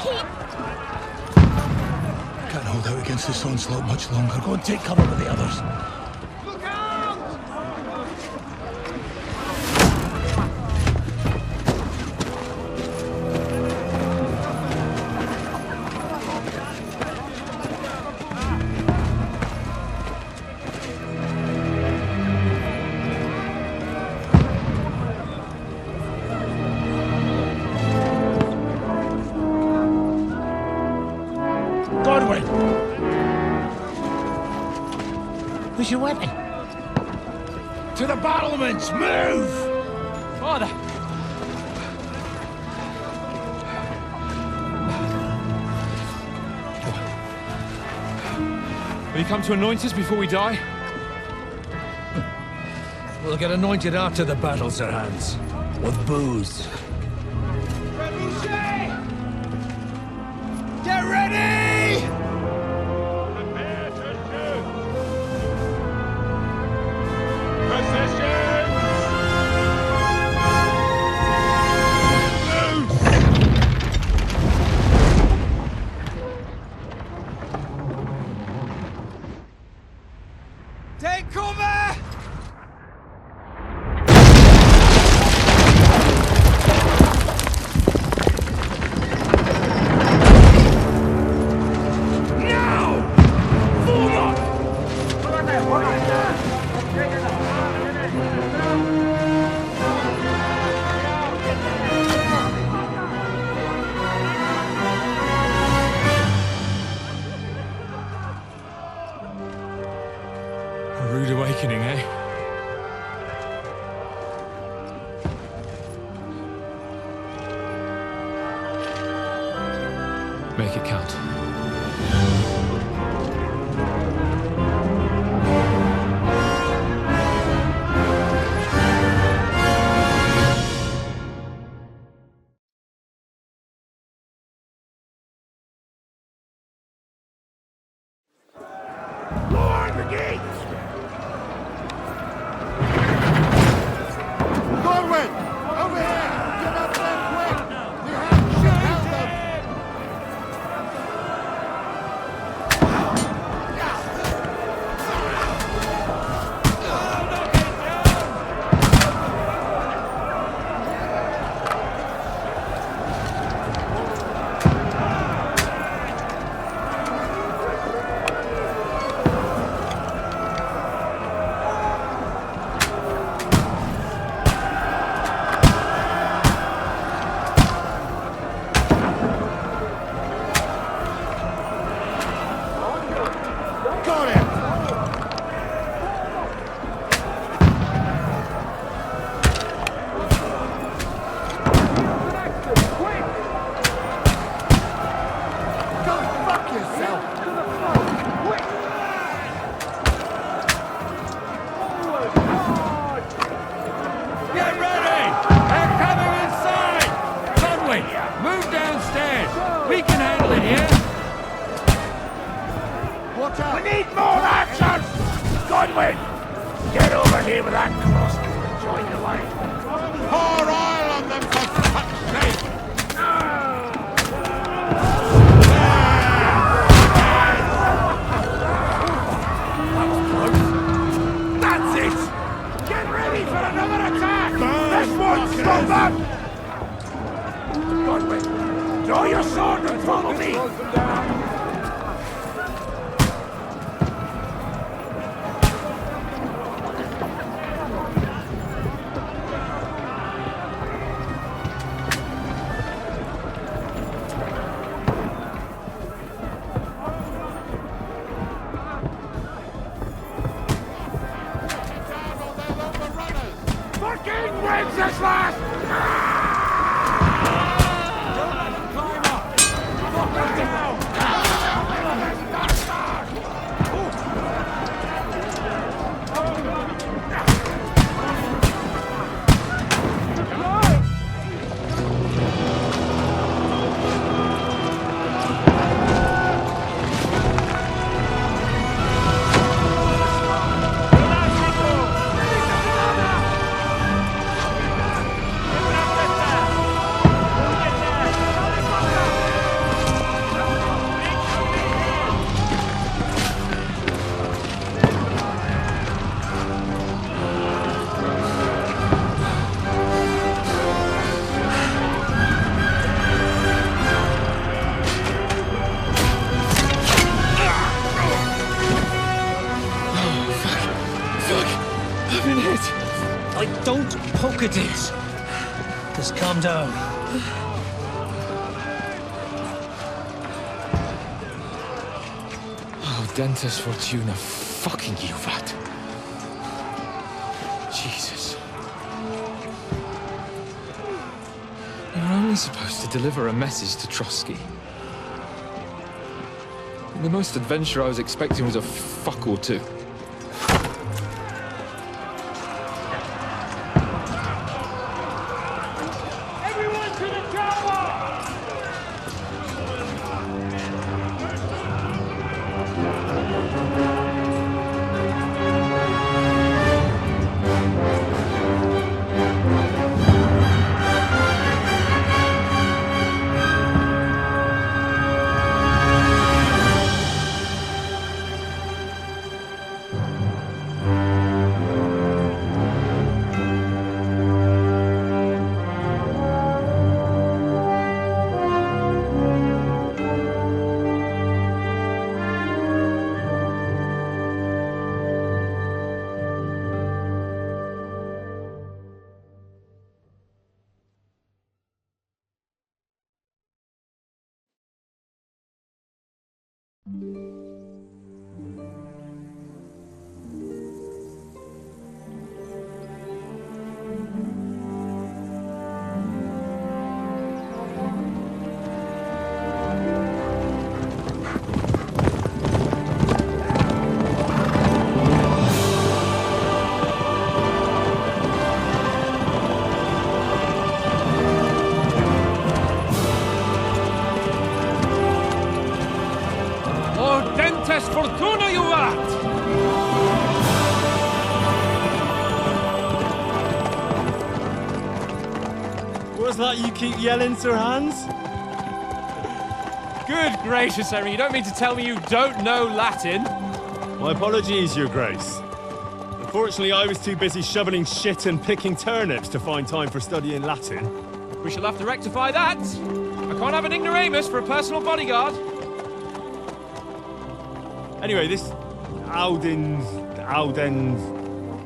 keep... Can't hold out against this onslaught much longer. Go and take cover with the others. Where's your weapon? To the battlements! Move! Father! Will you come to anoint us before we die? We'll get anointed after the battle, Sir Hans. With booze. Get ready! Prepare to shoot! Positions! Take cover! A rude awakening, eh? Make it count. Lower the gates! Forward! Over here! Get up there quick! We have shit held them! Got it! Go fuck yourself! Get ready! They're coming inside! Conway, move downstairs! We can handle it here! Watch out! We need more action! Godwin! Get over here with that Trosky and join the line. Pour oil on them for fuck's sake! That's it! Get ready for another attack! This won't stop them! Godwin, draw your sword and follow me! Fucking Wenceslas! Climb up! Don't poke at it. Just calm down. Oh, Dentes Fortuna, fucking you, Vat. Jesus. You're only supposed to deliver a message to Trosky. The most adventure I was expecting was a fuck or two. Everyone to the chopper! Fortuna, you art! What's that you keep yelling, Sir Hans? Good gracious, Henry, you don't mean to tell me you don't know Latin? My apologies, Your Grace. Unfortunately, I was too busy shoveling shit and picking turnips to find time for studying Latin. We shall have to rectify that. I can't have an ignoramus for a personal bodyguard. Anyway, this Audens,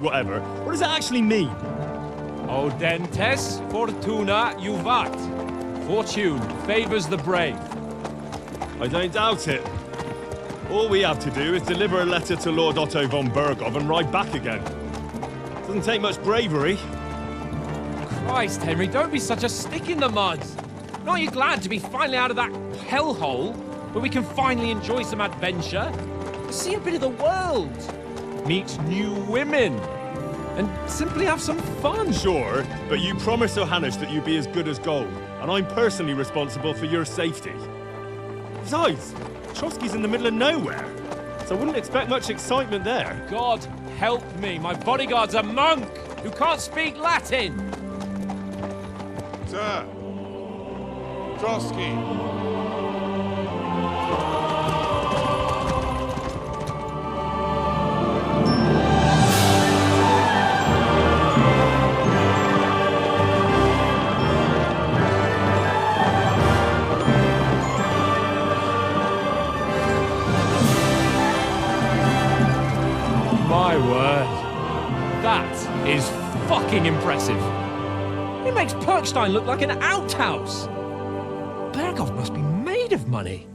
whatever. What does it actually mean? Audentes fortuna juvat. Fortune favors the brave. I don't doubt it. All we have to do is deliver a letter to Lord Otto von Bergov and ride back again. Doesn't take much bravery. Christ, Henry, don't be such a stick in the mud. Aren't you glad to be finally out of that hellhole where we can finally enjoy some adventure? See a bit of the world, meet new women, and simply have some fun. Sure, but you promised Johannes that you'd be as good as gold, and I'm personally responsible for your safety. Besides, Trosky's in the middle of nowhere, so I wouldn't expect much excitement there. God help me, my bodyguard's a monk who can't speak Latin. Sir! Trosky! My word. That is fucking impressive. It makes Perkstein look like an outhouse. Bergov must be made of money.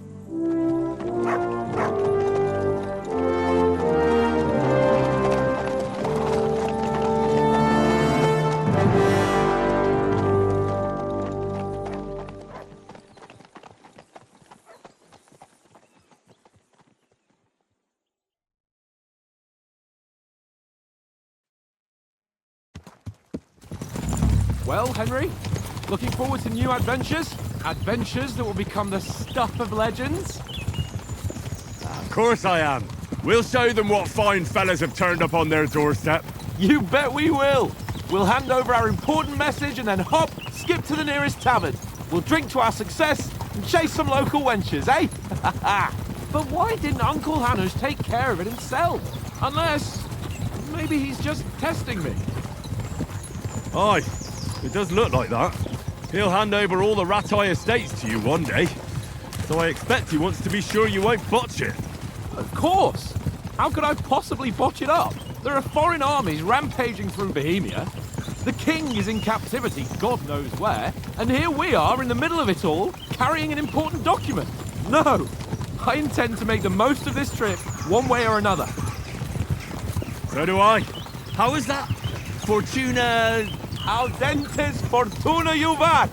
Well, Henry, looking forward to new adventures? Adventures that will become the stuff of legends? Of course I am. We'll show them what fine fellas have turned up on their doorstep. You bet we will. We'll hand over our important message and then hop, skip to the nearest tavern. We'll drink to our success and chase some local wenches, eh? But why didn't Uncle Hanush take care of it himself? Unless, maybe he's just testing me. Aye, it does look like that. He'll hand over all the Ratai estates to you one day. So I expect he wants to be sure you won't botch it. Of course. How could I possibly botch it up? There are foreign armies rampaging through Bohemia. The king is in captivity, God knows where, and here we are in the middle of it all, carrying an important document. No, I intend to make the most of this trip, one way or another. So do I. How is that? Fortuna... Audentes fortuna juvat!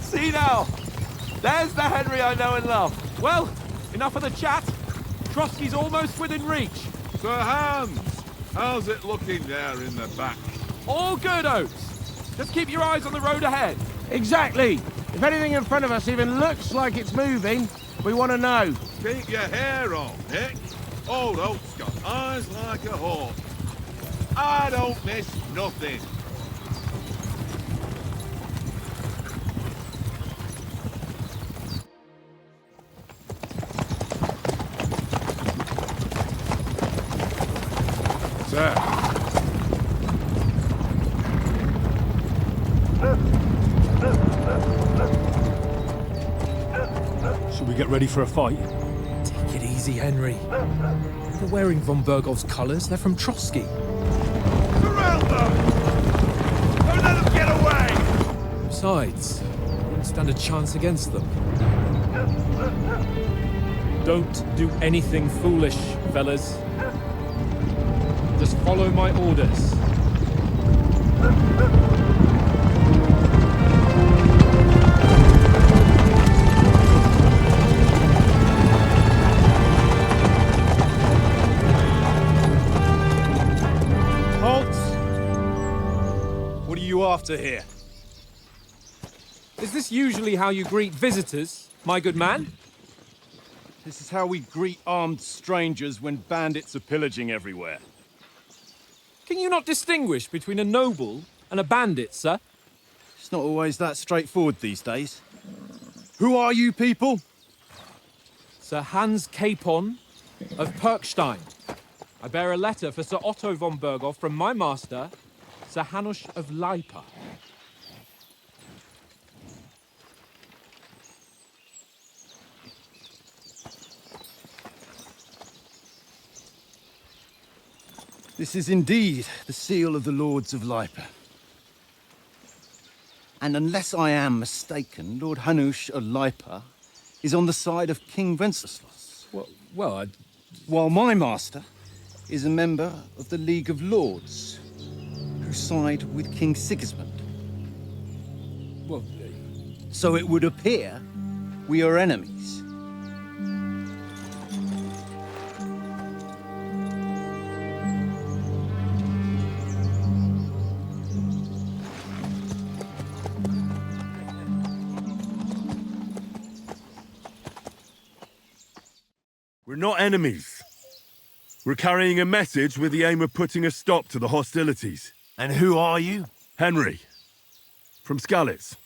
See now, there's the Henry I know and love. Well, enough of the chat. Trosky's almost within reach. Sir Hans, how's it looking there in the back? All good, Oates. Just keep your eyes on the road ahead. Exactly. If anything in front of us even looks like it's moving, we want to know. Keep your hair on, Nick. Old Oak's got eyes like a hawk. I don't miss nothing. Sir. Should we get ready for a fight? Take it easy, Henry. They're wearing von Bergov's colours. They're from Trosky. Surround them! Don't let them get away! Besides, we don't stand a chance against them. Don't do anything foolish, fellas. Just follow my orders. What are you after here? Is this usually how you greet visitors, my good man? This is how we greet armed strangers when bandits are pillaging everywhere. Can you not distinguish between a noble and a bandit, sir? It's not always that straightforward these days. Who are you people? Sir Hans Capon of Perkstein. I bear a letter for Sir Otto von Berghoff from my master, Sir Hanush of Lipa. This is indeed the seal of the Lords of Lipa. And unless I am mistaken, Lord Hanush of Lipa is on the side of King Wenceslas. Well, While my master is a member of the League of Lords, who side with King Sigismund. well, So it would appear we are enemies. We're not enemies. We're carrying a message with the aim of putting a stop to the hostilities. And who are you? Henry. From Skalitz.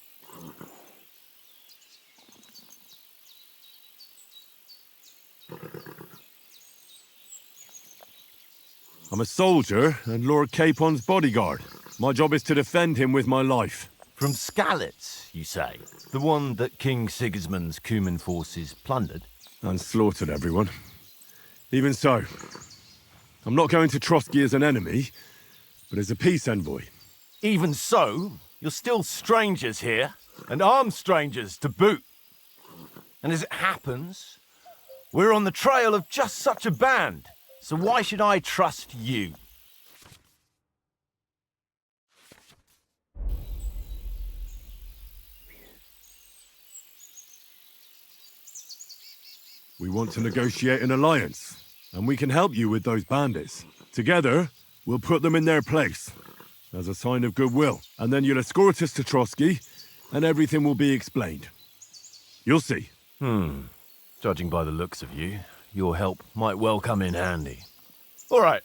I'm a soldier and Lord Capon's bodyguard. My job is to defend him with my life. From Skalitz, you say? The one that King Sigismund's Cuman forces plundered? And slaughtered everyone. Even so, I'm not going to Trosky as an enemy, but as a peace envoy. Even so, you're still strangers here, and armed strangers to boot. And as it happens, we're on the trail of just such a band, so why should I trust you? We want to negotiate an alliance, and we can help you with those bandits. Together, we'll put them in their place, as a sign of goodwill. And then you'll escort us to Trosky, and everything will be explained. You'll see. Judging by the looks of you, your help might well come in handy. All right.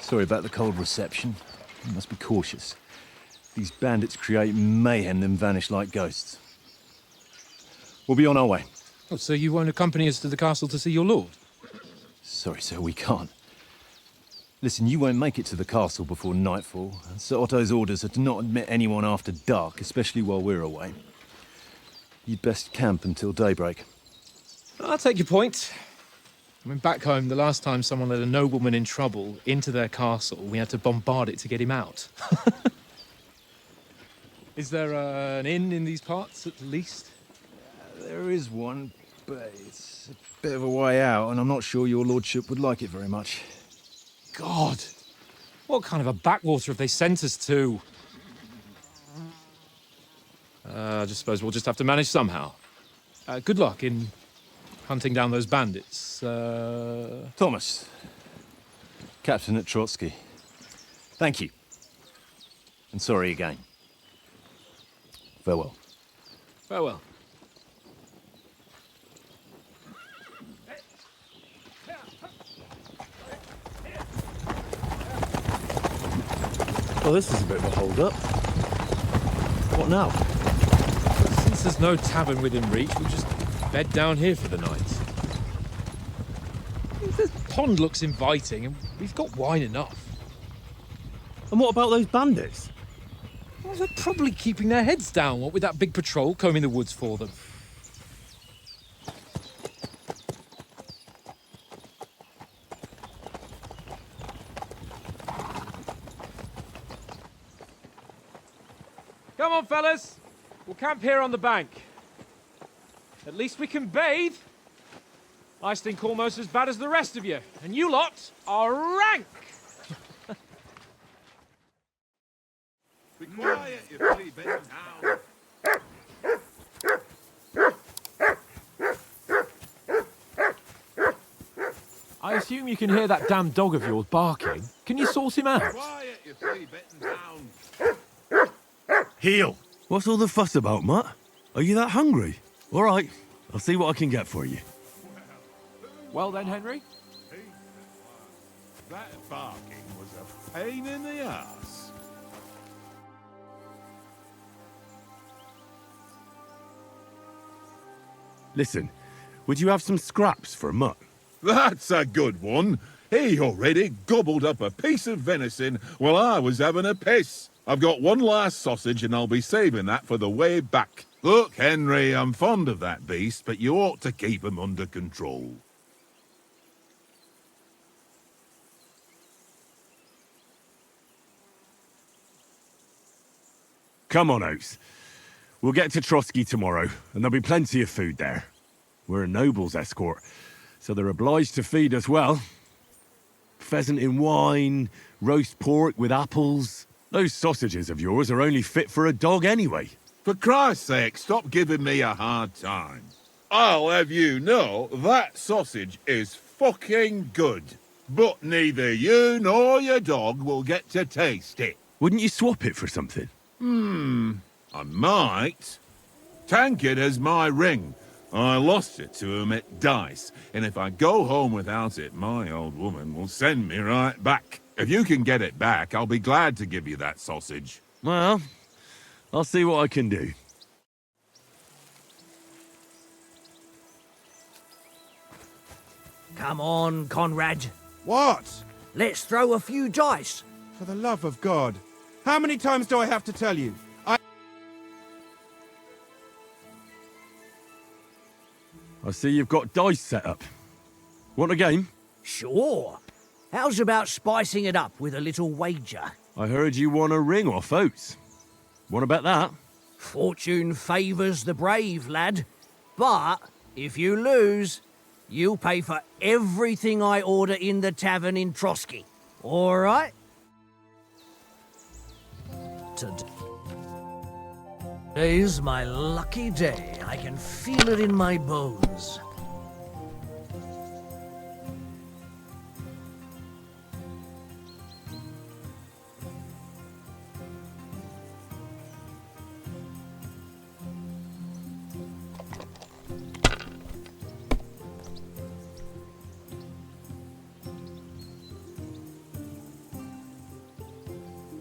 Sorry about the cold reception. You must be cautious. These bandits create mayhem then vanish like ghosts. We'll be on our way. oh, so you won't accompany us to the castle to see your lord? Sorry, sir, we can't. Listen, you won't make it to the castle before nightfall. Sir Otto's orders are to not admit anyone after dark, especially while we're away. You'd best camp until daybreak. I'll take your point. I mean, back home, the last time someone let a nobleman in trouble into their castle, we had to bombard it to get him out. Is there an inn in these parts, at least? There is one, but it's a bit of a way out, and I'm not sure your lordship would like it very much. God! What kind of a backwater have they sent us to? I just suppose we'll just have to manage somehow. Good luck in hunting down those bandits. Thomas, Captain at Trosky. Thank you. And sorry again. Farewell. Farewell. Well, this is a bit of a hold-up. What now? Since there's no tavern within reach, we'll just bed down here for the night. The pond looks inviting, and we've got wine enough. And what about those bandits? Well, they're probably keeping their heads down, what with that big patrol combing the woods for them. Come on, fellas. We'll camp here on the bank. At least we can bathe. I stink almost as bad as the rest of you, and you lot are rank. Be quiet, you flea-bitten hound. I assume you can hear that damn dog of yours barking. Can you sort him out? Quiet, you flea-bitten hound. Heel! What's all the fuss about, Mutt? Are you that hungry? All right, I'll see what I can get for you. Well then, Henry? That barking was a pain in the ass. Listen, would you have some scraps for Mutt? That's a good one. He already gobbled up a piece of venison while I was having a piss. I've got one last sausage and I'll be saving that for the way back. Look, Henry, I'm fond of that beast, but you ought to keep him under control. Come on, Oates. We'll get to Trosky tomorrow, and there'll be plenty of food there. We're a noble's escort, so they're obliged to feed us well. Pheasant in wine, roast pork with apples. Those sausages of yours are only fit for a dog anyway. For Christ's sake, stop giving me a hard time. I'll have you know that sausage is fucking good. But neither you nor your dog will get to taste it. Wouldn't you swap it for something? I might. Tankard has my ring. I lost it to him at dice, and if I go home without it, my old woman will send me right back. If you can get it back, I'll be glad to give you that sausage. Well, I'll see what I can do. Come on, Conrad. What? Let's throw a few dice. For the love of God. How many times do I have to tell you? I see you've got dice set up. Want a game? Sure. How's about spicing it up with a little wager? I heard you won a ring off Oates. Want to bet that? Fortune favours the brave, lad. But if you lose, you'll pay for everything I order in the tavern in Trosky. All right? Today's my lucky day. I can feel it in my bones.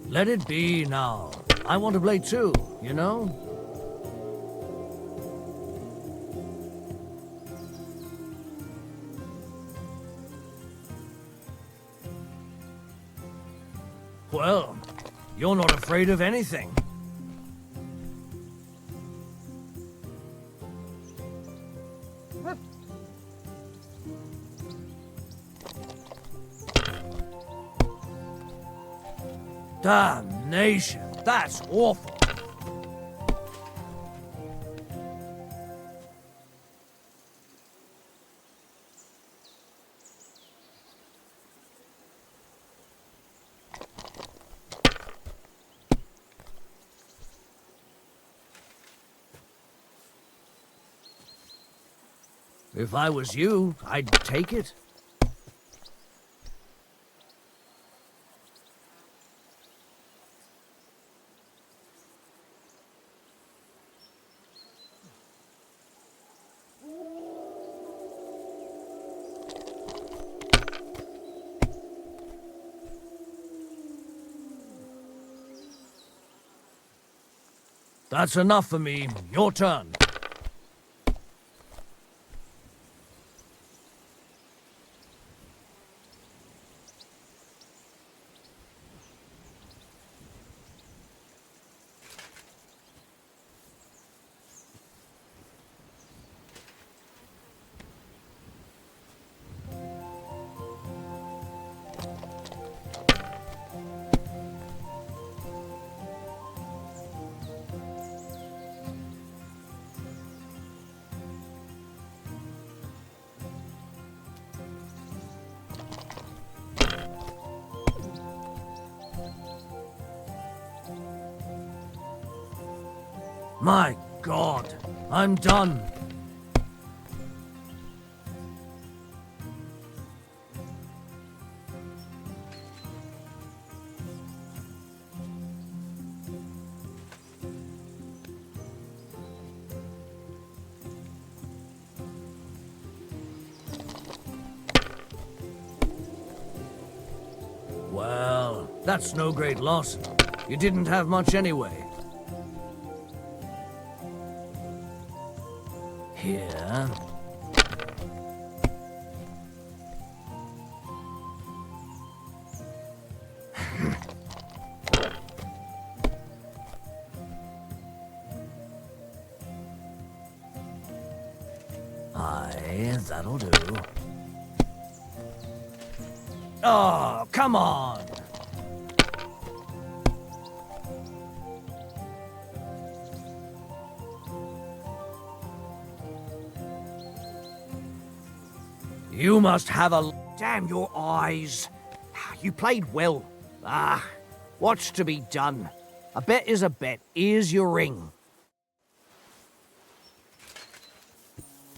Let it be now. I want to play too, you know? Well, you're not afraid of anything. Damnation, that's awful. If I was you, I'd take it. That's enough for me. Your turn. My God, I'm done. Well, that's no great loss. You didn't have much anyway. Here. Aye, that'll do. Oh, come on! You must have a... Damn your eyes. You played well. Ah, what's to be done? A bet is a bet. Here's your ring.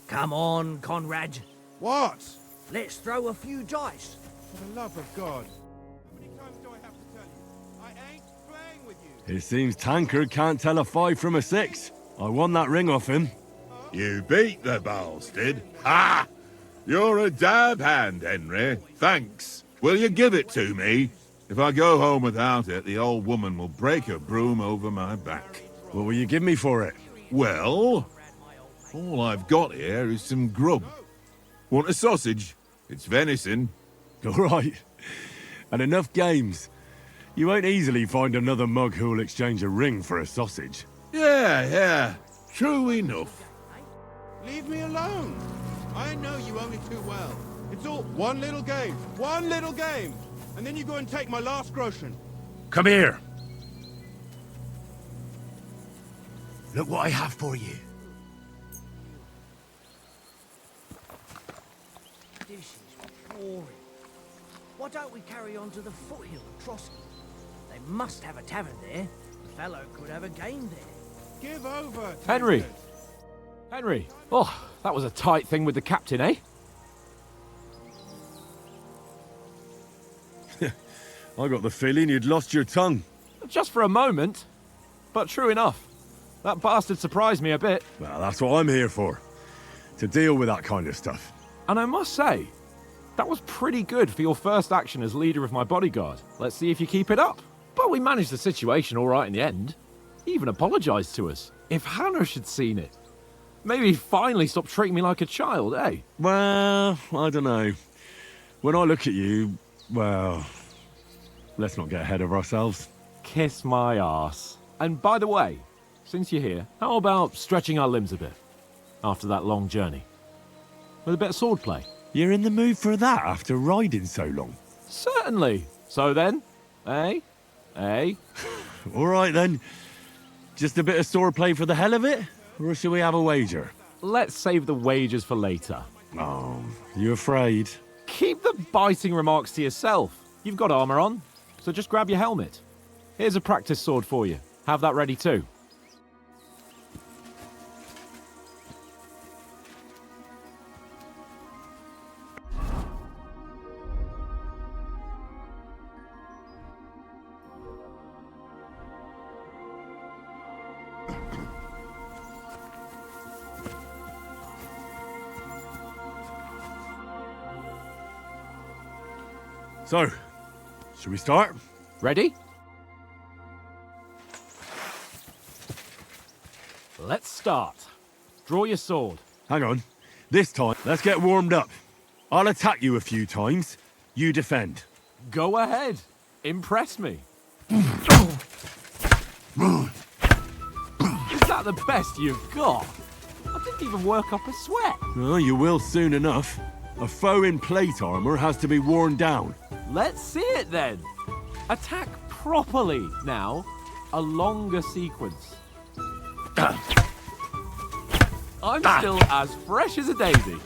Come on, Conrad. What? Let's throw a few dice. For the love of God. How many times do I have to tell you? I ain't playing with you. It seems Tankard can't tell a 5 from a 6. I won that ring off him. You beat the bastard. Ha! You're a dab hand, Henry. Thanks. Will you give it to me? If I go home without it, the old woman will break her broom over my back. What will you give me for it? Well, all I've got here is some grub. Want a sausage? It's venison. All right. And enough games. You won't easily find another mug who'll exchange a ring for a sausage. Yeah. True enough. Leave me alone. I know you only too well. It's all one little game. And then you go and take my last groschen. Come here. Look what I have for you. This is boring. Why don't we carry on to the foothill of Trosky? They must have a tavern there. The fellow could have a game there. Give over, Henry! Henry! Oh, that was a tight thing with the captain, eh? I got the feeling you'd lost your tongue. Just for a moment. But true enough. That bastard surprised me a bit. Well, that's what I'm here for. To deal with that kind of stuff. And I must say, that was pretty good for your first action as leader of my bodyguard. Let's see if you keep it up. But we managed the situation all right in the end. He even apologized to us. If Hanush had seen it, maybe he'd finally stop treating me like a child, eh? Well, I don't know. When I look at you, well... let's not get ahead of ourselves. Kiss my arse. And by the way, since you're here, how about stretching our limbs a bit after that long journey? With a bit of swordplay. You're in the mood for that after riding so long? Certainly. So then, eh? All right then. Just a bit of swordplay for the hell of it? Or should we have a wager? Let's save the wagers for later. Oh, you afraid? Keep the biting remarks to yourself. You've got armor on, so just grab your helmet. Here's a practice sword for you. Have that ready too. So, should we start? Ready? Let's start. Draw your sword. Hang on. This time, let's get warmed up. I'll attack you a few times. You defend. Go ahead. Impress me. Is that the best you've got? I didn't even work up a sweat. Oh, you will soon enough. A foe in plate armor has to be worn down. Let's see it then. Attack properly now. A longer sequence. I'm still as fresh as a daisy.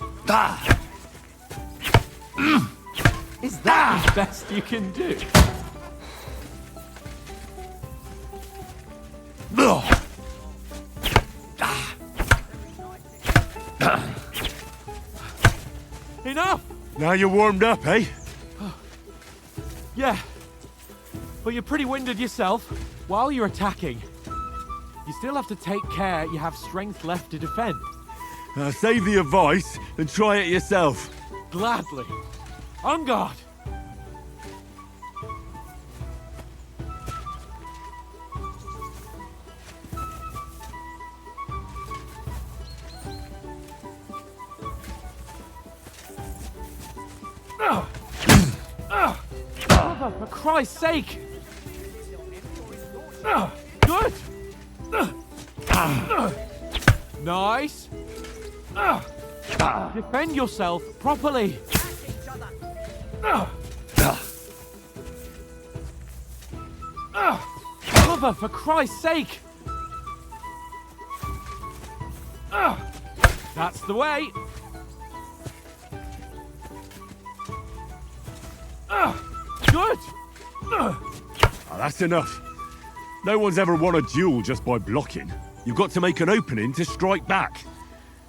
Is that the best you can do? Enough! Now you're warmed up, eh? Yeah, but you're pretty winded yourself. While you're attacking, you still have to take care you have strength left to defend. Save the advice and try it yourself. Gladly. On guard. For Christ's sake! Good! Nice! Defend yourself properly! Cover, for Christ's sake! That's the way! Good! That's enough. No one's ever won a duel just by blocking. You've got to make an opening to strike back.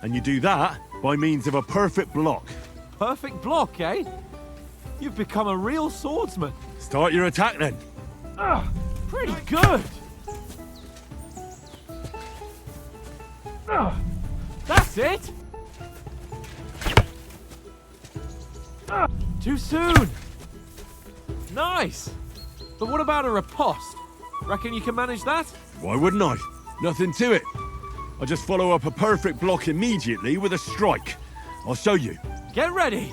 And you do that by means of a perfect block. Perfect block, eh? You've become a real swordsman. Start your attack then. Pretty good! That's it! Too soon! Nice! But what about a riposte? Reckon you can manage that? Why wouldn't I? Nothing to it. I just follow up a perfect block immediately with a strike. I'll show you. Get ready!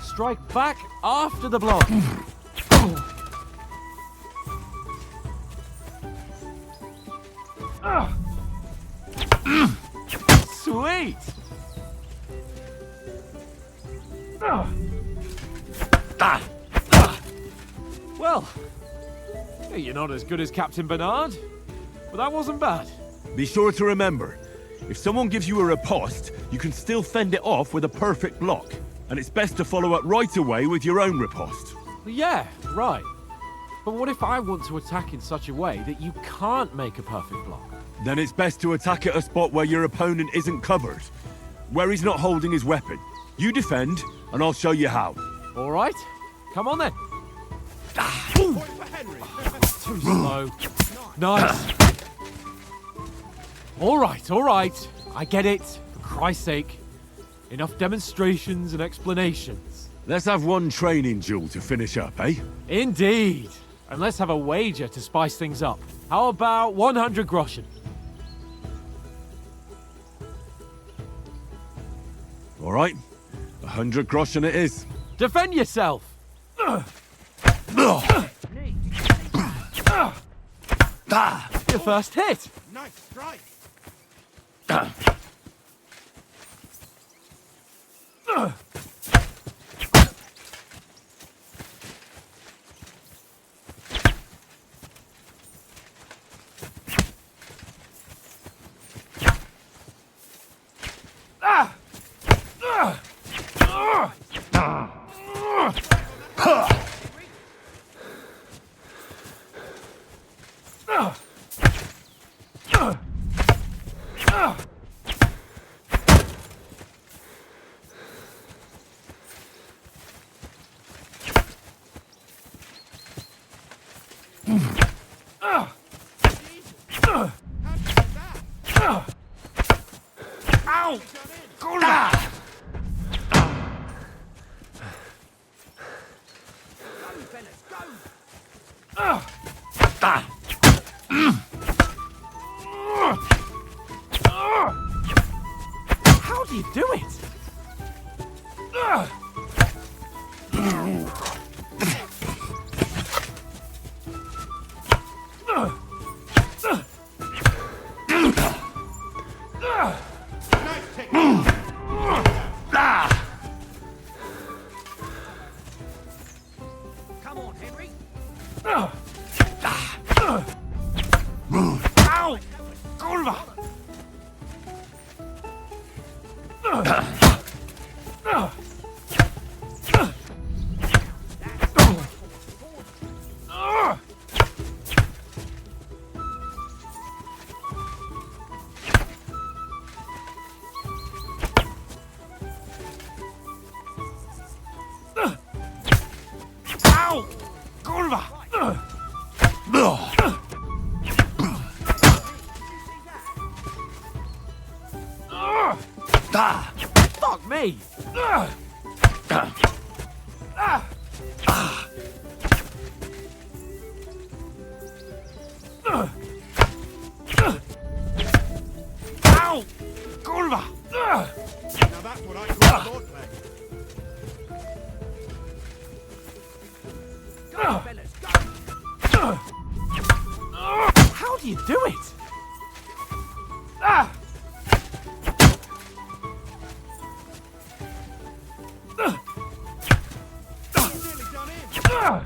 Strike back after the block. Sweet! Well, you're not as good as Captain Bernard, but that wasn't bad. Be sure to remember, if someone gives you a riposte, you can still fend it off with a perfect block. And it's best to follow up right away with your own riposte. Yeah, right. But what if I want to attack in such a way that you can't make a perfect block? Then it's best to attack at a spot where your opponent isn't covered, where he's not holding his weapon. You defend, and I'll show you how. All right, come on then. Too slow. Nice. All right. I get it. For Christ's sake. Enough demonstrations and explanations. Let's have one training duel to finish up, eh? Indeed. And let's have a wager to spice things up. How about 100 groschen? All right. 100 groschen it is. Defend yourself! Your first hit. Nice strike. How do you do it? Nice technique. Come on, Henry. Ow! Kurwa! Ow! Kurwa! Fuck me! Ow! Kurwa! Now that's what I call swordplay. How do you do it? Ah! Nearly done in. Ah!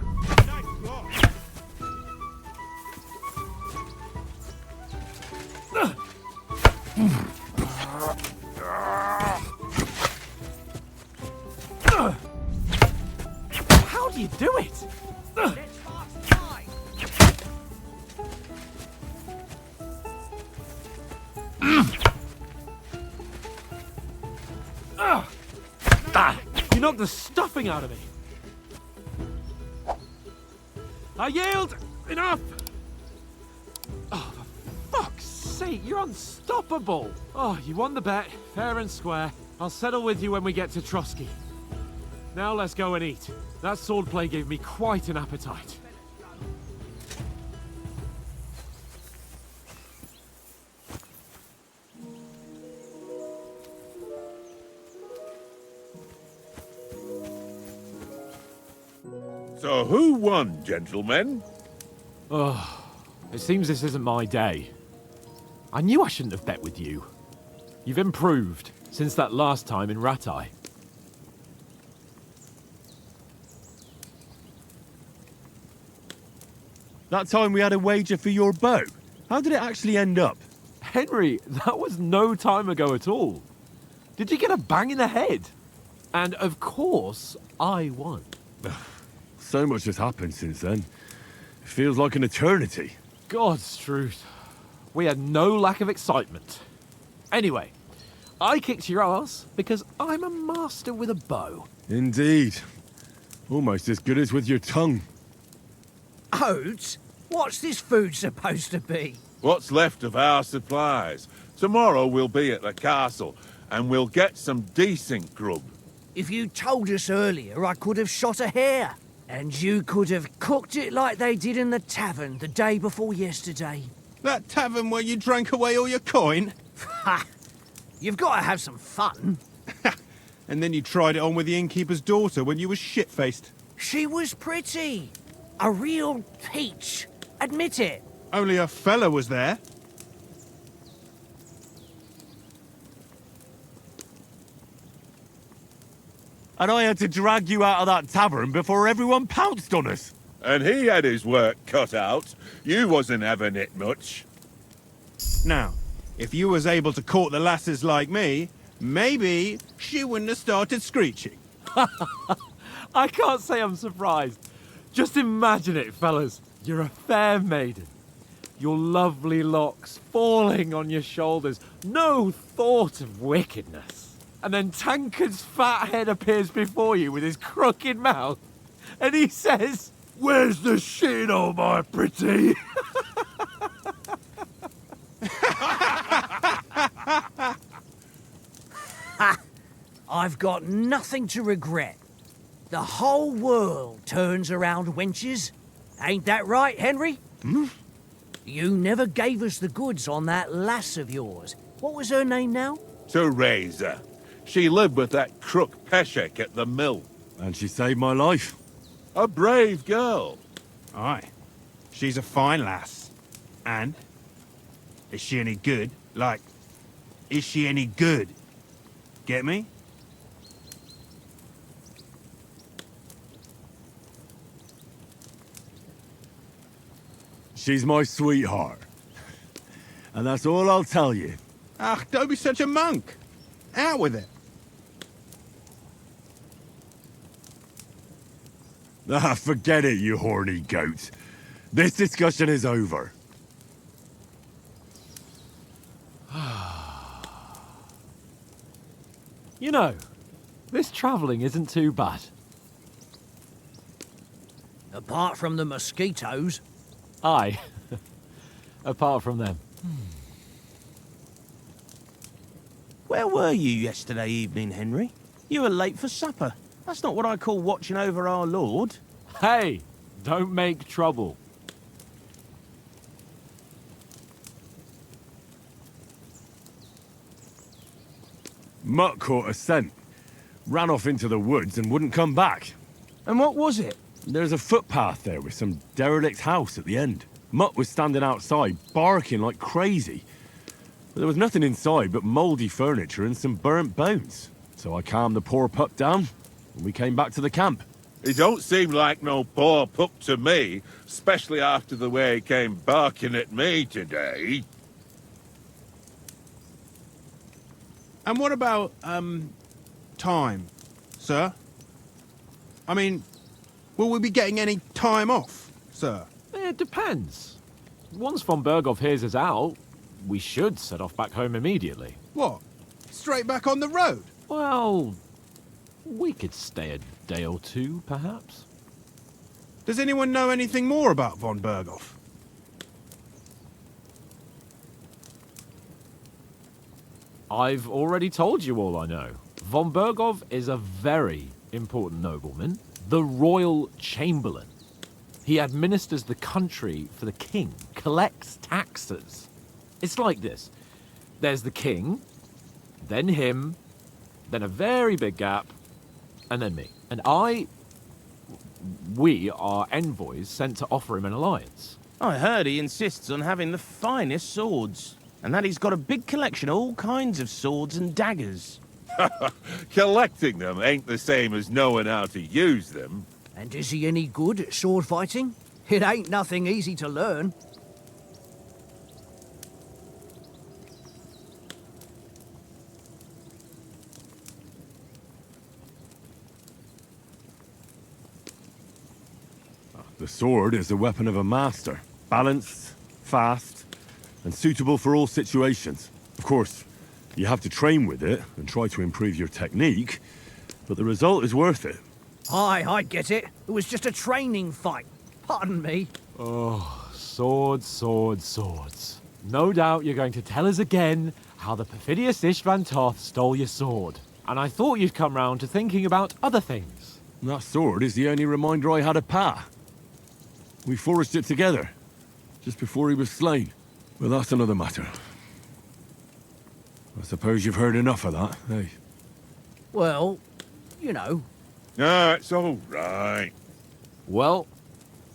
Nice block. How do you do it? Let's fast time. You knocked the stuffing out of me. I yield! Enough! Oh, for fuck's sake, you're unstoppable! Oh, you won the bet, fair and square. I'll settle with you when we get to Trosky. Now let's go and eat. That swordplay gave me quite an appetite. So who won, gentlemen? Oh, it seems this isn't my day. I knew I shouldn't have bet with you. You've improved since that last time in Ratai. That time we had a wager for your bow. How did it actually end up? Henry, that was no time ago at all. Did you get a bang in the head? And of course, I won. So much has happened since then. It feels like an eternity. God's truth. We had no lack of excitement. Anyway, I kicked your ass because I'm a master with a bow. Indeed. Almost as good as with your tongue. Oats? What's this food supposed to be? What's left of our supplies? Tomorrow we'll be at the castle, and we'll get some decent grub. If you told us earlier, I could have shot a hare. And you could have cooked it like they did in the tavern the day before yesterday. That tavern where you drank away all your coin? Ha! You've got to have some fun. And then you tried it on with the innkeeper's daughter when you were shit-faced. She was pretty. A real peach. Admit it. Only a fella was there. And I had to drag you out of that tavern before everyone pounced on us. And he had his work cut out. You wasn't having it much. Now, if you was able to court the lasses like me, maybe she wouldn't have started screeching. I can't say I'm surprised. Just imagine it, fellas. You're a fair maiden. Your lovely locks falling on your shoulders. No thought of wickedness. And then Tankard's fat head appears before you with his crooked mouth. And he says, "Where's the shit, oh my pretty?" I've got nothing to regret. The whole world turns around wenches. Ain't that right, Henry? Hmm? You never gave us the goods on that lass of yours. What was her name now? Teresa. She lived with that crook Peshek at the mill. And she saved my life. A brave girl. Aye. She's a fine lass. And? Is she any good? Like, is she any good? Get me? She's my sweetheart. And that's all I'll tell you. Ach, don't be such a monk. Out with it. Ah, forget it, you horny goat. This discussion is over. You know, this travelling isn't too bad. Apart from the mosquitoes. Aye. Apart from them. Where were you yesterday evening, Henry? You were late for supper. That's not what I call watching over our Lord. Hey, don't make trouble. Mutt caught a scent, ran off into the woods and wouldn't come back. And what was it? There's a footpath there with some derelict house at the end. Mutt was standing outside, barking like crazy. But there was nothing inside but mouldy furniture and some burnt bones. So I calmed the poor pup down, and we came back to the camp. He don't seem like no poor pup to me, especially after the way he came barking at me today. And what about, time, sir? I mean, will we be getting any time off, sir? It depends. Once von Berghoff hears us out, we should set off back home immediately. What? Straight back on the road? Well, we could stay a day or two, perhaps. Does anyone know anything more about von Berghoff? I've already told you all I know. Von Berghoff is a very important nobleman, the royal chamberlain. He administers the country for the king, collects taxes. It's like this. There's the king, then him, then a very big gap, and then me. And we are envoys sent to offer him an alliance. I heard he insists on having the finest swords, and that he's got a big collection of all kinds of swords and daggers. Collecting them ain't the same as knowing how to use them. And is he any good at sword fighting? It ain't nothing easy to learn. The sword is a weapon of a master. Balanced, fast, and suitable for all situations. Of course, you have to train with it and try to improve your technique, but the result is worth it. Aye, I get it. It was just a training fight. Pardon me. Oh, swords, swords, swords. No doubt you're going to tell us again how the perfidious Istvan Toth stole your sword. And I thought you'd come round to thinking about other things. That sword is the only reminder I had of Pa. We forged it together, just before he was slain. But that's another matter. I suppose you've heard enough of that, eh? Well, you know. Ah, it's all right. Well,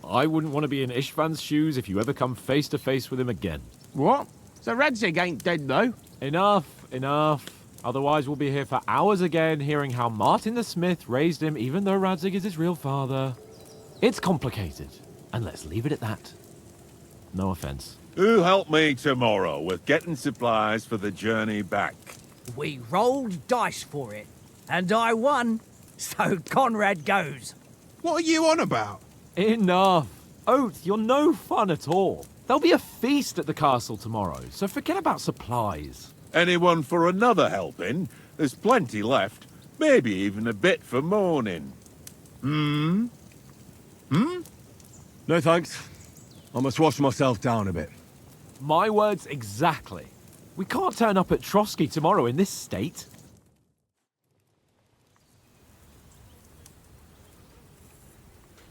I wouldn't want to be in Ishvan's shoes if you ever come face to face with him again. What? So Radzig ain't dead, though? Enough. Otherwise we'll be here for hours again hearing how Martin the Smith raised him even though Radzig is his real father. It's complicated, and let's leave it at that. No offense. Who'll help me tomorrow with getting supplies for the journey back? We rolled dice for it, and I won, so Conrad goes. What are you on about? Enough. Oath, you're no fun at all. There'll be a feast at the castle tomorrow, so forget about supplies. Anyone for another helping? There's plenty left. Maybe even a bit for morning. No thanks. I must wash myself down a bit. My words exactly. We can't turn up at Trosky tomorrow in this state.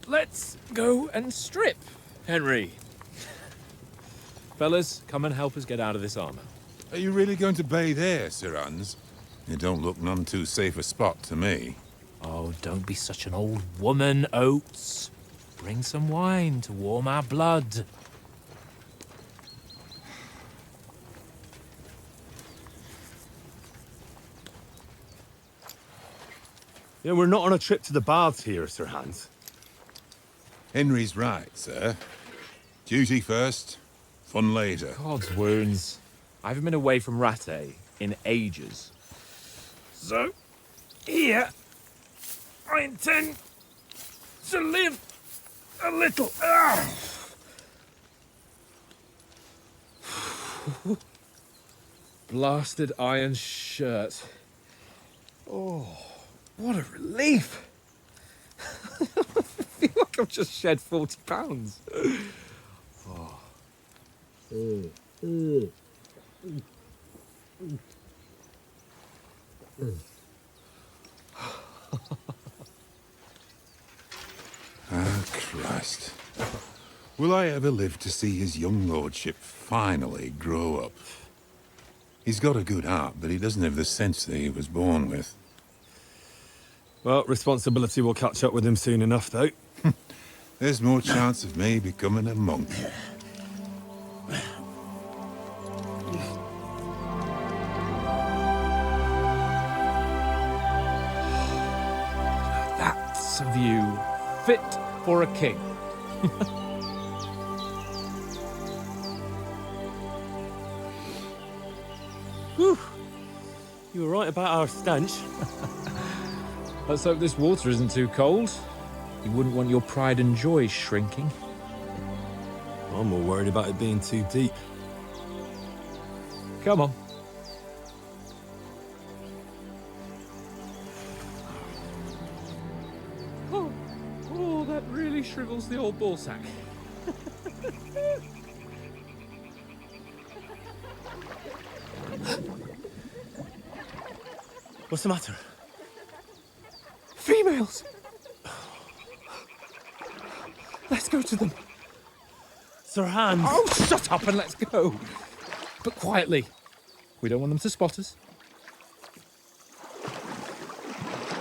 Let's go and strip, Henry. Fellas, come and help us get out of this armor. Are you really going to bathe here, Sir Hans? It don't look none too safe a spot to me. Oh, don't be such an old woman, Oates. Bring some wine to warm our blood. Yeah, we're not on a trip to the baths here, Sir Hans. Henry's right, sir. Duty first, fun later. God's wounds. I haven't been away from Rattay in ages. So, here, I intend to live a little. Blasted iron shirt. Oh, what a relief. I feel like I've just shed 40 pounds. Ah, Christ. Will I ever live to see his young lordship finally grow up? He's got a good heart, but he doesn't have the sense that he was born with. Well, responsibility will catch up with him soon enough, though. There's more chance of me becoming a monk. That's a view fit for a king. Whew. You were right about our stench. Let's hope this water isn't too cold. You wouldn't want your pride and joy shrinking. I'm more worried about it being too deep. Come on. Oh, that really shrivels the old ballsack. What's the matter? Females! Let's go to them. Sir Hans! Oh, shut up and let's go. But quietly. We don't want them to spot us.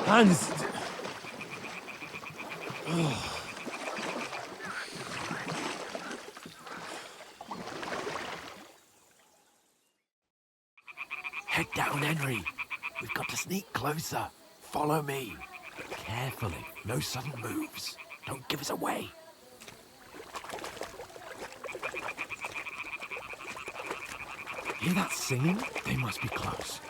Hans! Head down, Henry. We've got to sneak closer. Follow me. But carefully. No sudden moves. Don't give us away. Hear that singing? They must be close.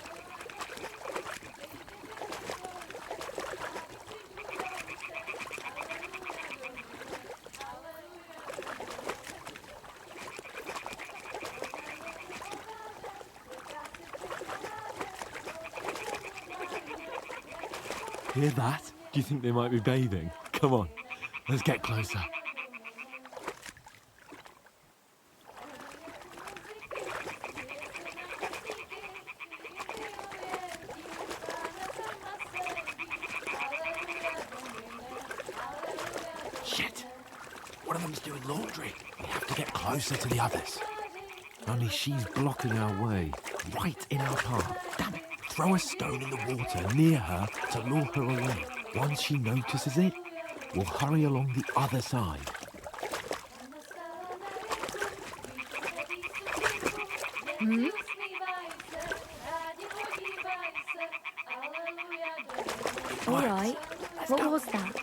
Hear that? Do you think they might be bathing? Come on, let's get closer. Shit! One of them's doing laundry. We have to get closer to the others. Only she's blocking our way, right in our path. Damn it! Throw a stone in the water near her to lure her away. Once she notices it, We'll hurry along the other side. Hmm? All right. What was that?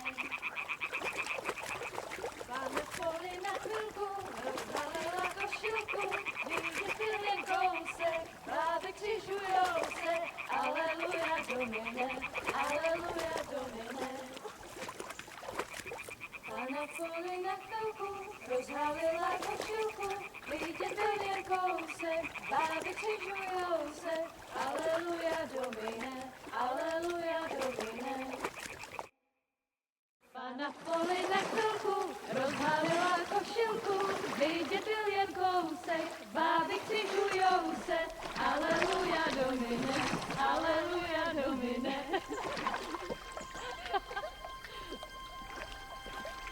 Na poli na chvilku rozhalila košilku, vidět byl jen kousek, báby křižujou se, aleluja domine, aleluja domine.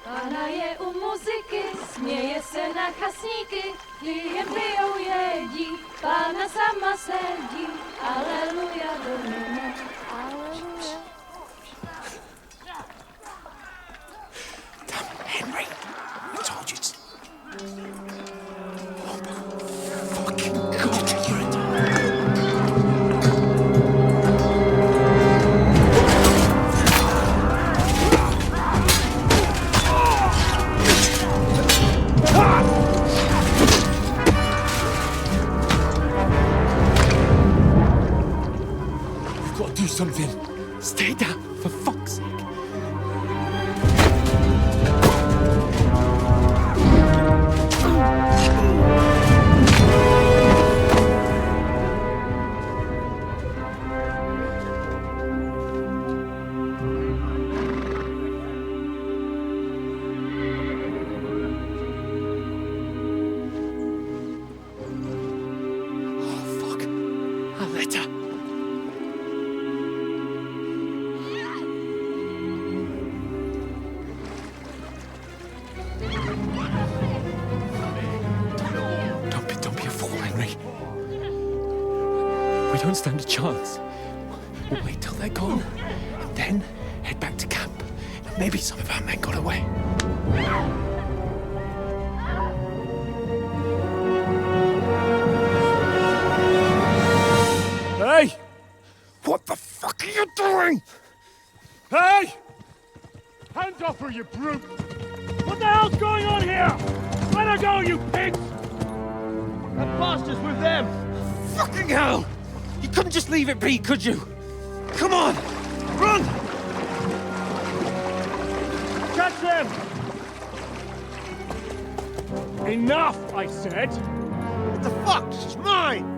Pána je u muziky, směje se na chasníky, jen pijou jedí, Pána sama sedí, aleluja domine, aleluja. Henry, I told you to... Oh my fucking God, you're a... We've got to do something. Stay down, for fuck's sake. Don't stand a chance. We'll wait till they're gone, and then head back to camp. Maybe some of our men got away. Hey! What the fuck are you doing? Hey! Hands off her, you brute! What the hell's going on here? Let her go, you pigs! That bastard's with them! Fucking hell! You couldn't just leave it be, could you? Come on! Run! Catch them! Enough, I said! What the fuck? She's mine!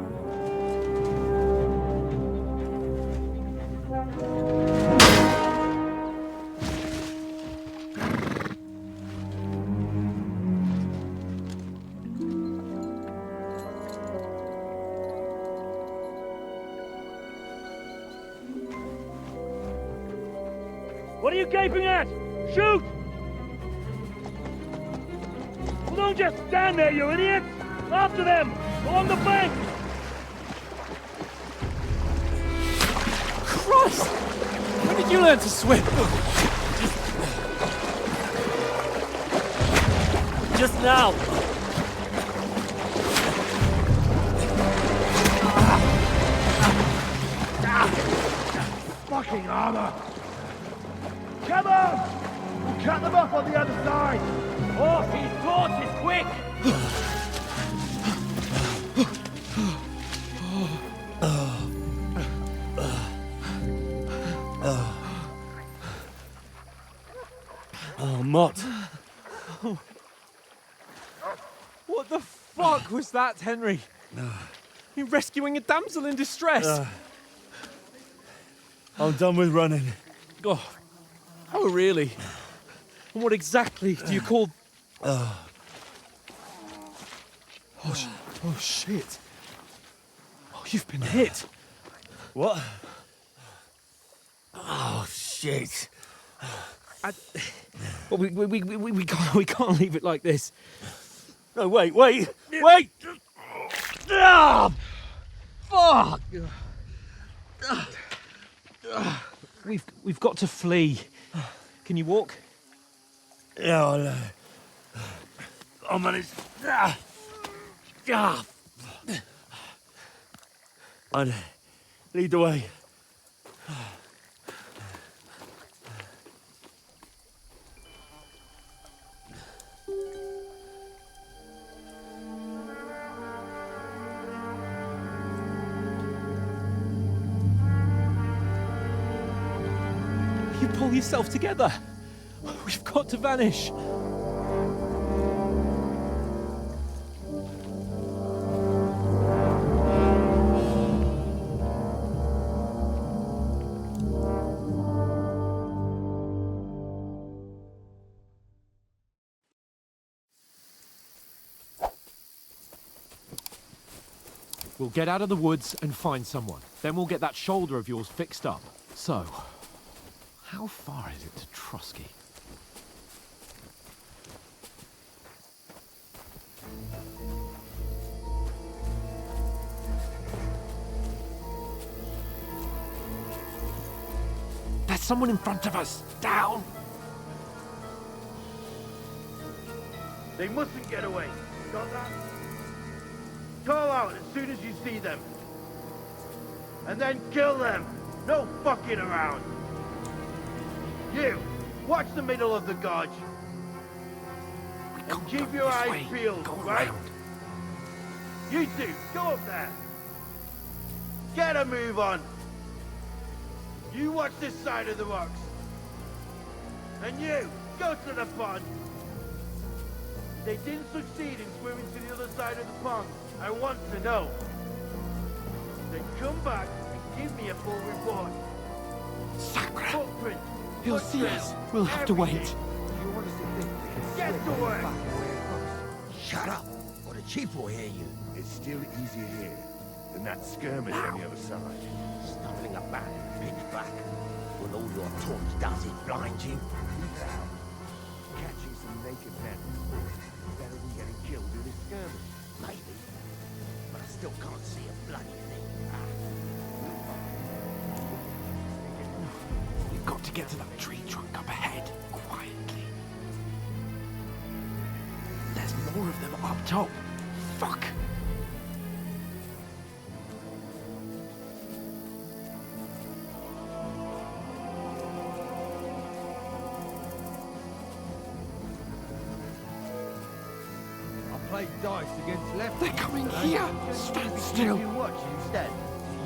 What are you gaping at? Shoot! Well, don't just stand there, you idiots! After them! Along the bank! Christ! When did you learn to swim? Just now! Fucking armor! Come on! We'll cut them off on the other side! Horsey's torch is quick! Oh, Mott. What the fuck was that, Henry? You're rescuing a damsel in distress. I'm done with running. Oh, really? And what exactly do you call... Oh, shit. Oh, you've been hit. What? Oh, shit. Well, we can't leave it like this. No, wait! Ah! Fuck! We've got to flee. Can you walk? Yeah, I'll manage. And lead the way. You pull yourself together. We've got to vanish. We'll get out of the woods and find someone. Then we'll get that shoulder of yours fixed up. So, how far is it to Trosky? There's someone in front of us! Down! They mustn't get away. Got that? Call out as soon as you see them. And then kill them. No fucking around. You, watch the middle of the gorge. And keep your eyes peeled, right? You two, go up there. Get a move on. You watch this side of the rocks. And you, go to the pond. They didn't succeed in swimming to the other side of the pond. I want to know. Then come back and give me a full report. Sacra! Footprint. He'll see us. We'll have to wait. Get to work. Shut up, or the chief will hear you. It's still easier here than that skirmish on the other side. Stumbling about in pitch black. When all your torch does is blind you. Keep it out. Catching some naked men better than getting killed in a skirmish. Maybe, but I still can't see a bloody thing. We've got to get to that tree trunk up ahead, quietly. There's more of them up top. Fuck! Play dice against left. They're coming here! Stand still! You watch instead.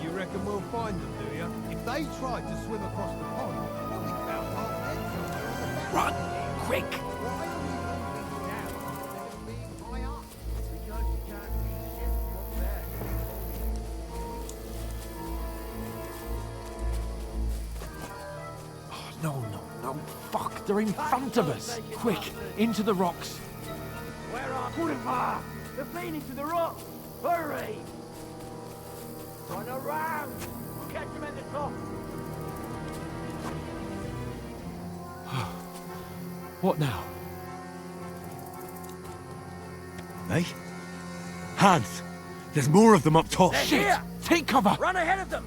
You reckon we'll find them, do you? If they tried to swim across the pond, we'll be about half dead somewhere. Run! Quick! Why are we moving down instead of being high up? Because you can't see shit from up there. Oh, no. Fuck, they're in front of us! Quick, into the rocks! Where are Purifa? They're fleeing to the rock. Hurry! Turn around. We'll catch them at the top. What now? Hey? Hans! There's more of them up top! They're Shit! here. Take cover! Run ahead of them.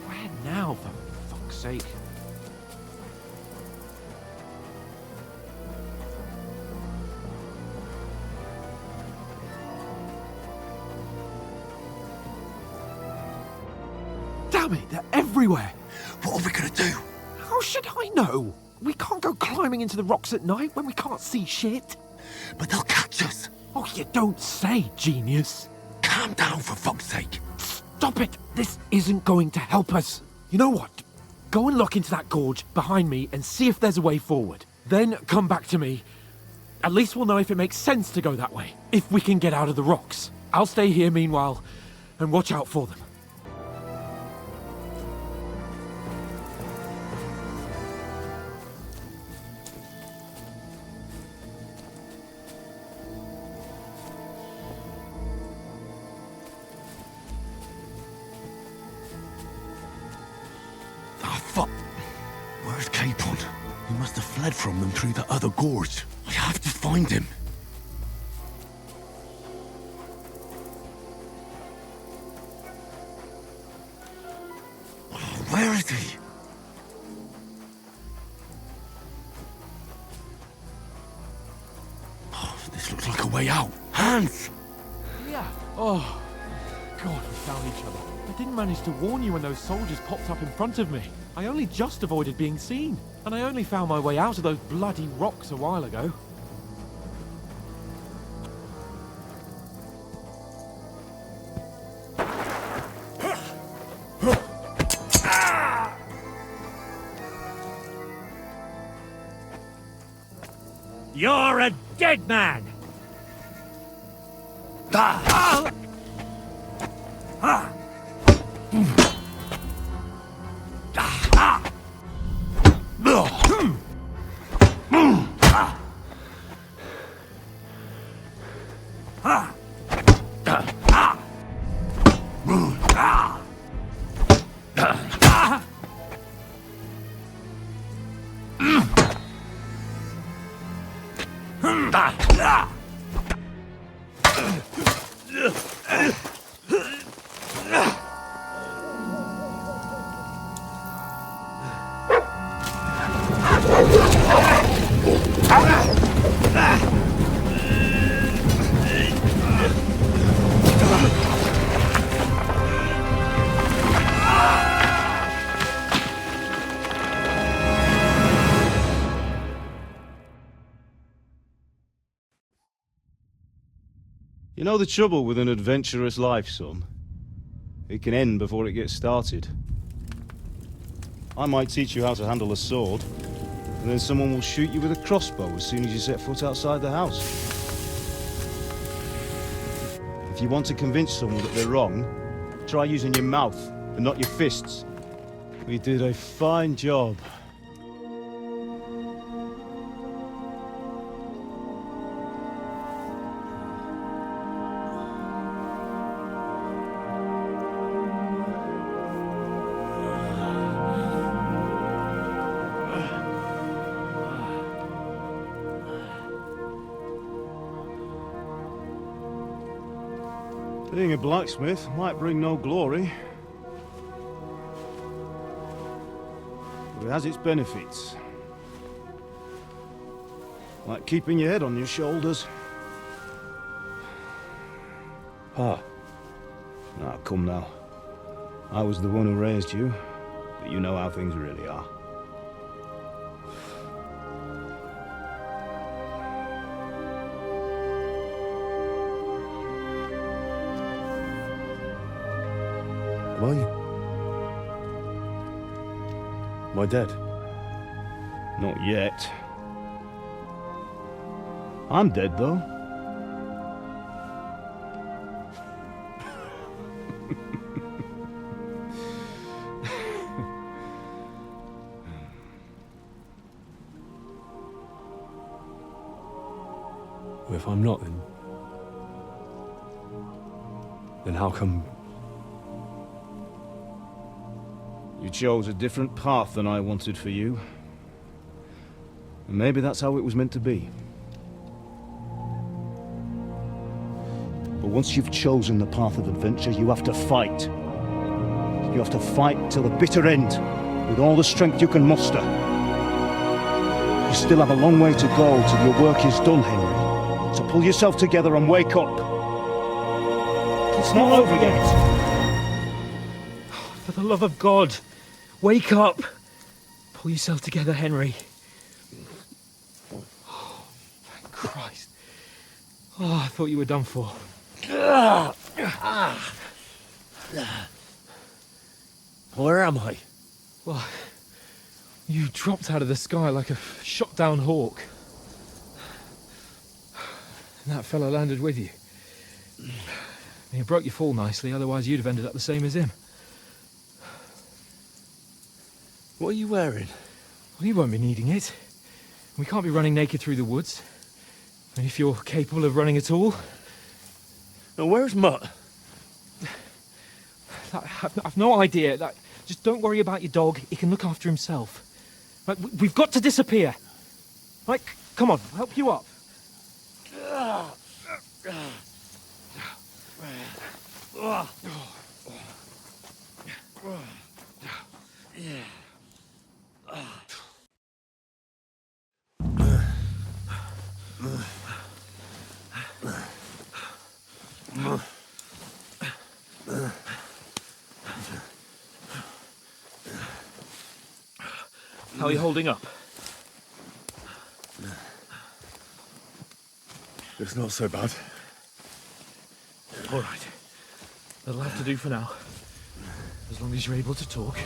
Where now, for fuck's sake? Damn it, they're everywhere! What are we gonna do? How should I know? We can't go climbing into the rocks at night when we can't see shit. But they'll catch us. Oh, you don't say, genius. Calm down, for fuck's sake. Stop it! This isn't going to help us. You know what? Go and look into that gorge behind me and see if there's a way forward. Then come back to me. At least we'll know if it makes sense to go that way. If we can get out of the rocks. I'll stay here meanwhile and watch out for them. Where's Capon? He must have fled from them through the other gorge. I have to find him. Where is he? way out. Hans! Yeah. Oh, God, we found each other. I didn't manage to warn you when those soldiers popped up in front of me. I only just avoided being seen. And I only found my way out of those bloody rocks a while ago. You're a dead man! You know the trouble with an adventurous life, son? It can end before it gets started. I might teach you how to handle a sword, and then someone will shoot you with a crossbow as soon as you set foot outside the house. If you want to convince someone that they're wrong, try using your mouth and not your fists. We did a fine job. Being a blacksmith might bring no glory, but it has its benefits. Like keeping your head on your shoulders. Pa. Now, come now. I was the one who raised you, but you know how things really are. Am I dead? Not yet. I'm dead, though. Well, if I'm not, then how come... You chose a different path than I wanted for you. And maybe that's how it was meant to be. But once you've chosen the path of adventure, you have to fight. You have to fight till the bitter end, with all the strength you can muster. You still have a long way to go till your work is done, Henry. So pull yourself together and wake up. It's not over yet. For the love of God, wake up! Pull yourself together, Henry. Oh, thank Christ. Oh, I thought you were done for. Where am I? Well, you dropped out of the sky like a shot-down hawk. And that fella landed with you. He broke your fall nicely, otherwise you'd have ended up the same as him. What are you wearing? Well, you won't be needing it. We can't be running naked through the woods. And if you're capable of running at all... Now, where's Mutt? I've no idea. Just don't worry about your dog. He can look after himself. We've got to disappear. Come on, I'll help you up. How are you holding up? It's not so bad. All right. That'll have to do for now. As long as you're able to talk.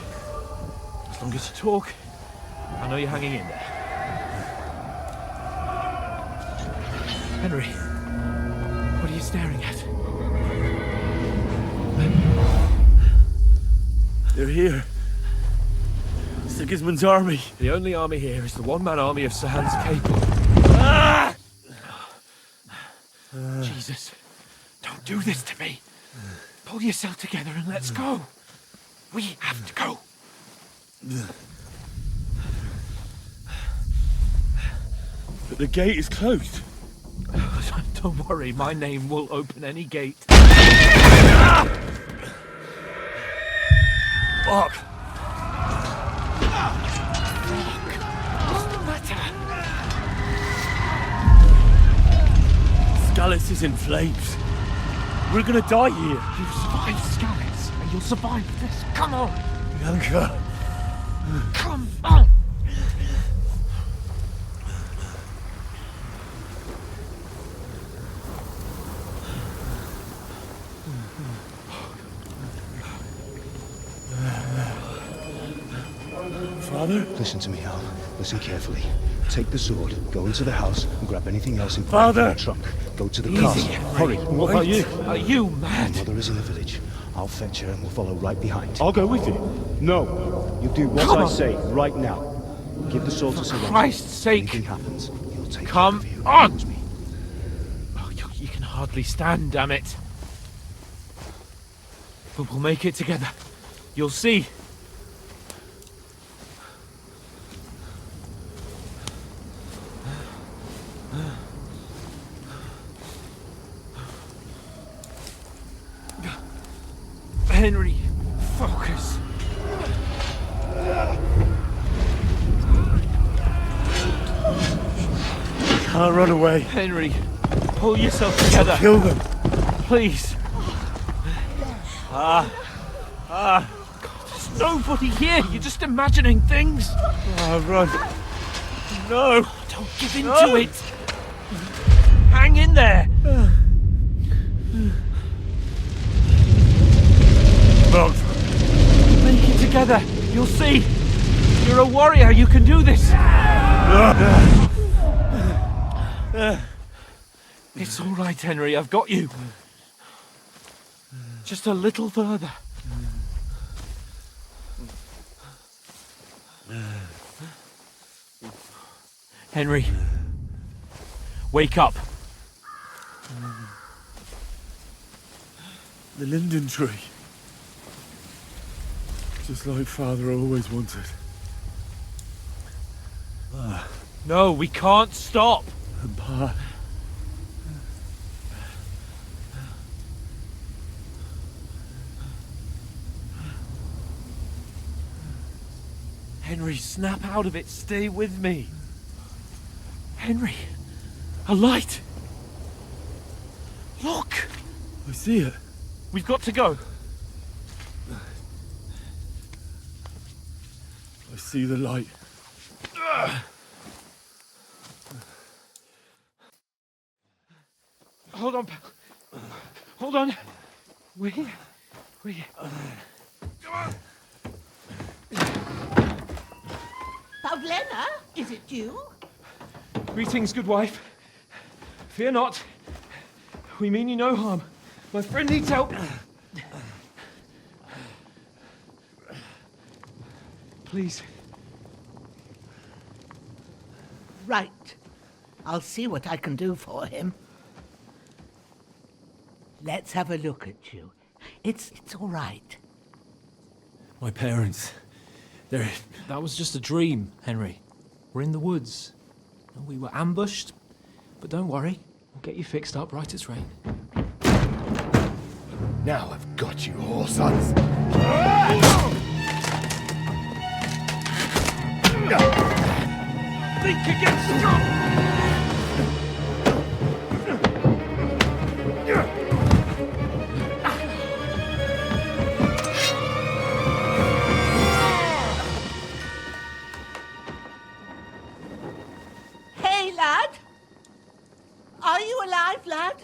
As long as you talk, I know you're hanging in there. Henry, what are you staring at? They're here. Sigismund's army. The only army here is the one-man army of Sahan's Capel. Jesus, don't do this to me. Pull yourself together and let's go. We have to go. But the gate is closed. Don't worry, my name will open any gate. Fuck! What's the matter? Scallis is in flames. We're gonna die here. You've survived Scallis, and you'll survive this. Come on! Bianca! Come on! Father? Listen to me, Al. Listen carefully. Take the sword, go into the house, and grab anything else important from the trunk. Go to the castle. Hurry. What about you? Are you mad? My mother is in the village. I'll fetch her and we'll follow right behind. I'll go with you. No. You do what I say right now. Give the sword to Sir Christ's sake! Anything happens, he'll take Come care of you. on! Oh, you can hardly stand, damn it. But we'll make it together. You'll see. Henry, focus. Can't run away. Henry, pull yourself together. Kill them. Please. God, there's nobody here. You're just imagining things. Run. No. Don't give in to it. Hang in there. Make it together. You'll see. You're a warrior. You can do this. It's all right, Henry. I've got you. Just a little further. Henry, wake up. The linden tree. Just like Father always wanted. No, we can't stop. And Pa. Henry, snap out of it. Stay with me. Henry, a light. Look. I see it. We've got to go. I see the light. Hold on, pal. Hold on. We're here. We're here. Come on. Pavlena, is it you? Greetings, good wife. Fear not. We mean you no harm. My friend needs help. Please. Right. I'll see what I can do for him. Let's have a look at you. It's all right. My parents. That was just a dream, Henry. We're in the woods. We were ambushed, but don't worry. We'll get you fixed up right as rain. Now I've got you, whore sons. Think against strong! enough, lad?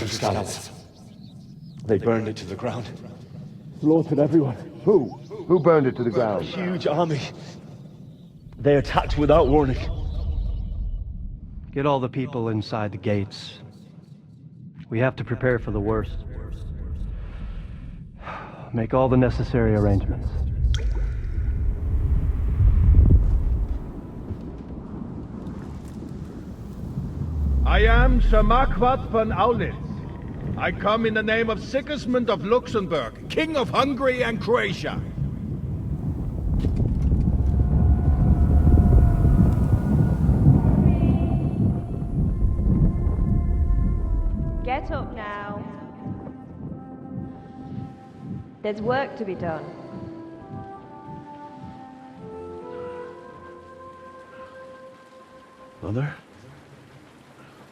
Scouts. They burned it to the ground. Slaughtered everyone. Who? Who burned it to the A ground? huge army. They attacked without warning. Get all the people inside the gates. We have to prepare for the worst. Make all the necessary arrangements. I am Sir Marquardt von Aulitz. I come in the name of Sigismund of Luxembourg, King of Hungary and Croatia. Get up now. There's work to be done. Mother?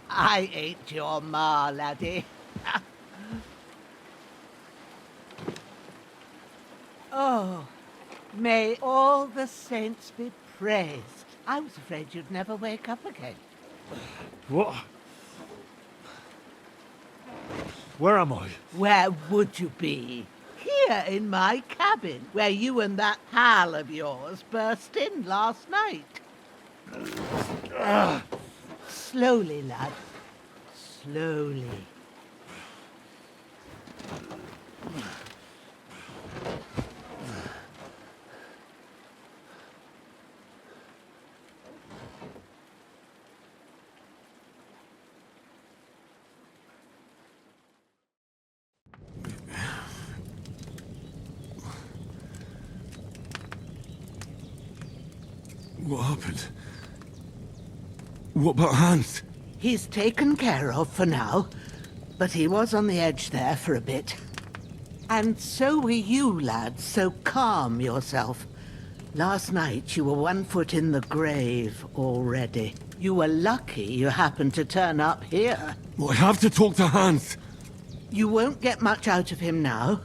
I ain't your ma, laddie. Oh, may all the saints be praised. I was afraid you'd never wake up again. What? Where am I? Where would you be? Here in my cabin, where you and that pal of yours burst in last night. Slowly, lad. Slowly. What happened? What about Hans? He's taken care of for now, but he was on the edge there for a bit. And so were you, lad, so calm yourself. Last night you were 1 foot in the grave already. You were lucky you happened to turn up here. Well, I have to talk to Hans. You won't get much out of him now.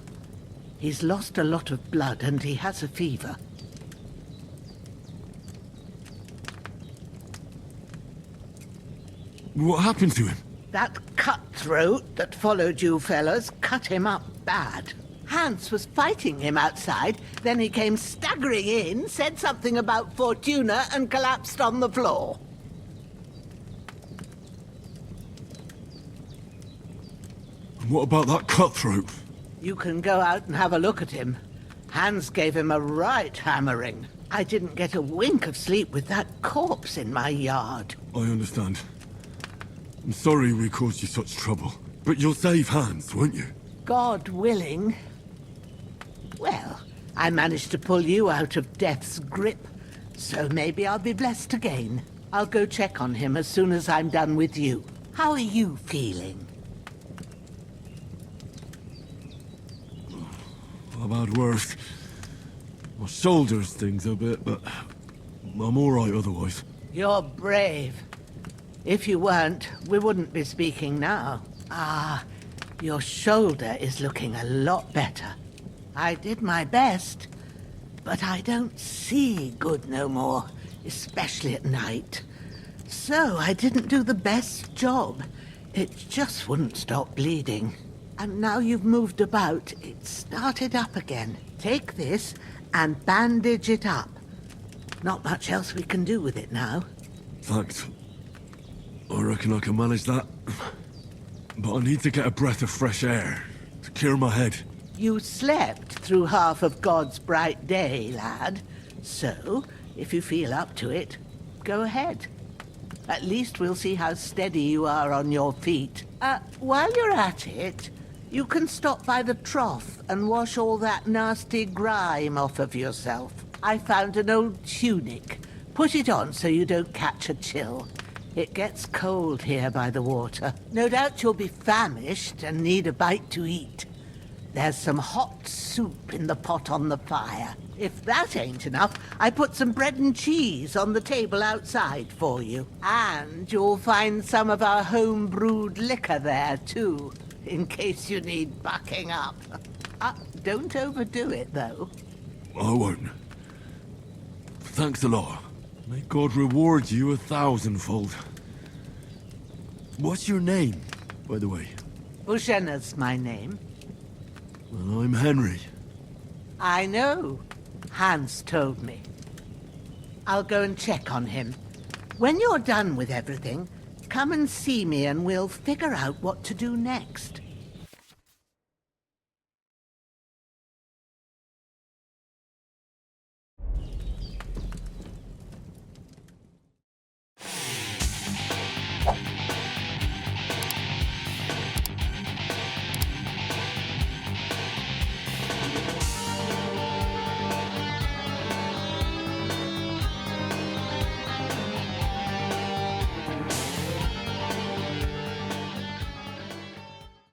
He's lost a lot of blood and he has a fever. What happened to him? That cutthroat that followed you fellas cut him up bad. Hans was fighting him outside, then he came staggering in, said something about Fortuna, and collapsed on the floor. And what about that cutthroat? You can go out and have a look at him. Hans gave him a right hammering. I didn't get a wink of sleep with that corpse in my yard. I understand. I'm sorry we caused you such trouble. But you'll save Hans, won't you? God willing. Well, I managed to pull you out of death's grip, so maybe I'll be blessed again. I'll go check on him as soon as I'm done with you. How are you feeling? I've had worse. My shoulder stings a bit, but I'm all right otherwise. You're brave. If you weren't, we wouldn't be speaking now. Ah, your shoulder is looking a lot better. I did my best, but I don't see good no more, especially at night. So I didn't do the best job. It just wouldn't stop bleeding. And now you've moved about, it started up again. Take this and bandage it up. Not much else we can do with it now. Thanks. I reckon I can manage that. But I need to get a breath of fresh air to clear my head. You slept through half of God's bright day, lad. So, if you feel up to it, go ahead. At least we'll see how steady you are on your feet. While you're at it, you can stop by the trough and wash all that nasty grime off of yourself. I found an old tunic. Put it on so you don't catch a chill. It gets cold here by the water. No doubt you'll be famished and need a bite to eat. There's some hot soup in the pot on the fire. If that ain't enough, I put some bread and cheese on the table outside for you. And you'll find some of our home-brewed liquor there, too, in case you need bucking up. Don't overdo it, though. I won't. Thanks a lot. May God reward you 1,000-fold. What's your name, by the way? Bushenna's my name. Well, I'm Henry. I know. Hans told me. I'll go and check on him. When you're done with everything, come and see me and we'll figure out what to do next.